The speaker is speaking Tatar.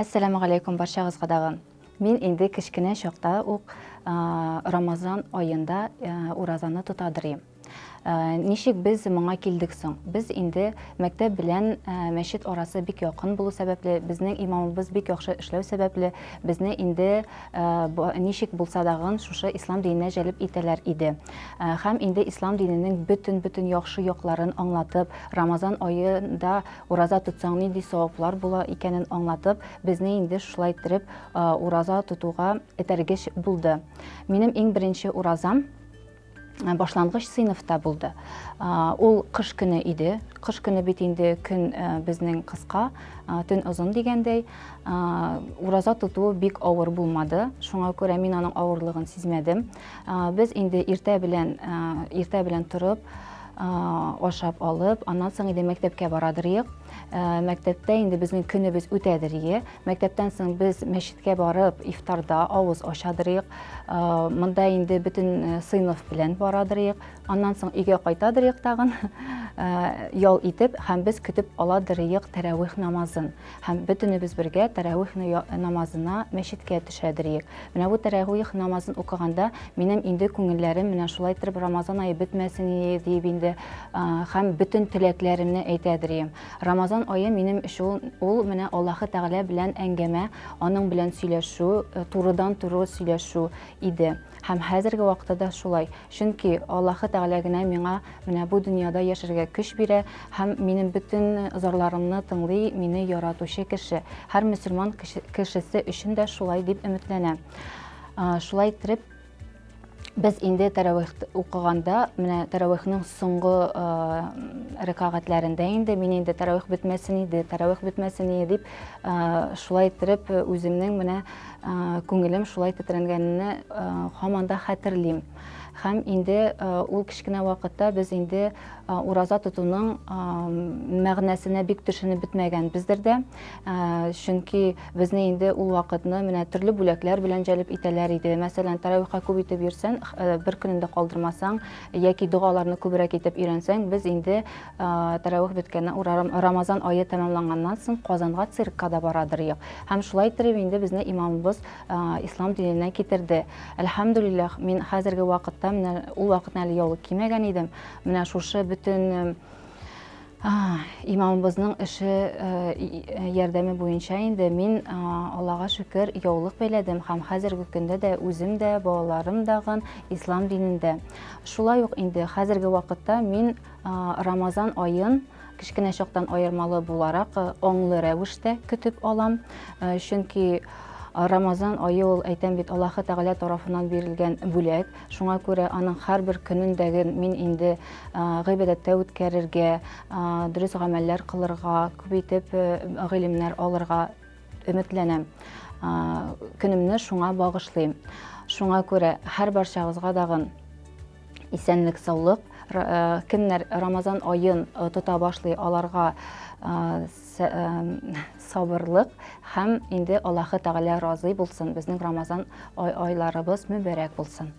Ассаламу алейкум баршагызга дагы. Мен инде кичкене чакта ук Рамазан айында уразаны тутадырым. Ничек без моңа килдек соң? Без инде мәктәп белән мәчет арасы бик якын булу сәбәпле, безнең имамыбыз бик яхшы эшләү сәбәпле, безне инде ничек булса дагы шушы ислам диненә җәлеп итәләр иде. Һәм инде ислам диненең бөтен яхшы якларын аңлатып, Рамазан айында ураза тотсаң нинди саваплар була икәнен аңлатып, безне инде шулай итеп ураза тотуга этәргеч булды. Минем иң беренче уразам башлангыч сыйныфта булды. Ул кыш көне иде. Кыш көне бит инде көн безнең кыска, төн озын дигәндәй. Ураза тоту бик авыр булмады. Шуңа күрә мин аның авырлыгын сизмәдем. Без инде иртә белән торып, ашап алып, аннан соң инде мәктәпкә барадырык. Мәктәптә инде безнең көнебез үтәдер. Мәктәптән соң без мәчеткә барып, ифтарда авыз ачадырык. Монда инде бөтен сыйныф белән барадырык. Аннан соң өйгә кайтадырык тагын. Ял итеп, һәм без көтеп аладырык тәравих намазын. Һәм бөтенебез бергә тәравих намазына мәчеткә төшәдерик. Менә бу тәравих намазын укыганда минем инде күңелләрем менә шулай итеп Рамазан ае бетмәсен дип инде һәм бөтен теләкләремне әйтәдерим. Рамазан айы минем өчен ул менә Аллаһы Тәгалә белән әңгәмә, аның белән сөйләшү, турыдан-туры сөйләшү иде. Һәм хәзерге вакытта да шулай. Чөнки Аллаһы Тәгалә генә миңа менә бу дөньяда яшәргә көч бирә һәм минем бөтен зарларымны тыңлый, мине яратучы кеше. Һәр мөселман кешесе өчен дә шулай дип өметләнәм. Шулай итеп без инде тәравих укыганда, менә тәравихның соңгы рәкъагатләрендә инде мин инде тәравих бетмәсен дип шулай итеп үземнең менә күңелем шулай тетрәнгәнне һаман да хәтерлим. Һәм инде ул кичкенә вакытта без инде ураза тотуның мәгънәсенә бик төшенеп бетмәгән бездер дә. Чөнки безне инде ул вакытны менә төрле бүләкләр белән җәлеп итәләр иде. Мәсәлән, тәравихка күп итеп йөрсәң, бер көнендә калдырмасаң, яки дугаларны күбрәк итеп өйрәнсәң, без инде тәравих беткәннән Рамазан ае тәмамланганнан соң Казанга циркка да барадырык. Һәм шулай итеп инде безне имамыбыз ислам диненә китерде. Әлхәмдүлиллаһ, мин хәзерге вакытта менә ул вакытны әле яулык кимәгән идем. Менә шушы бөтен имамыбызның эше ярдәме буенча инде мин Аллаһка шөкер яулык бәйләдем һәм хәзерге көндә дә үзем дә, балаларым да ислам динендә. Шулай ук инде хәзерге вакытта мин Рамазан айын кичкенә чактан аермалы буларак аңлы рәвештә көтеп алам. Чөнки Рамазан айы ул әйтәм бит Аллаһы Тәгалә тарафыннан бирелгән бүләк. Шуңа күрә аның һәрбер көнендәге мин инде гыйбадәттә үткәрергә, дөрес гамәлләр кылырга, күп итеп гыйлемнәр алырга өметләнәм. Көнемне шуңа багышлыйм. Шуңа күрә һәр барчагызга дагы исәнлек, саулык, кемнәр Рамазан айын тота башлый, аларга сабырлык һәм инде Аллаһы Тәгалә разый булсын. Безнең Рамазан айларыбыз мүбәрәк булсын.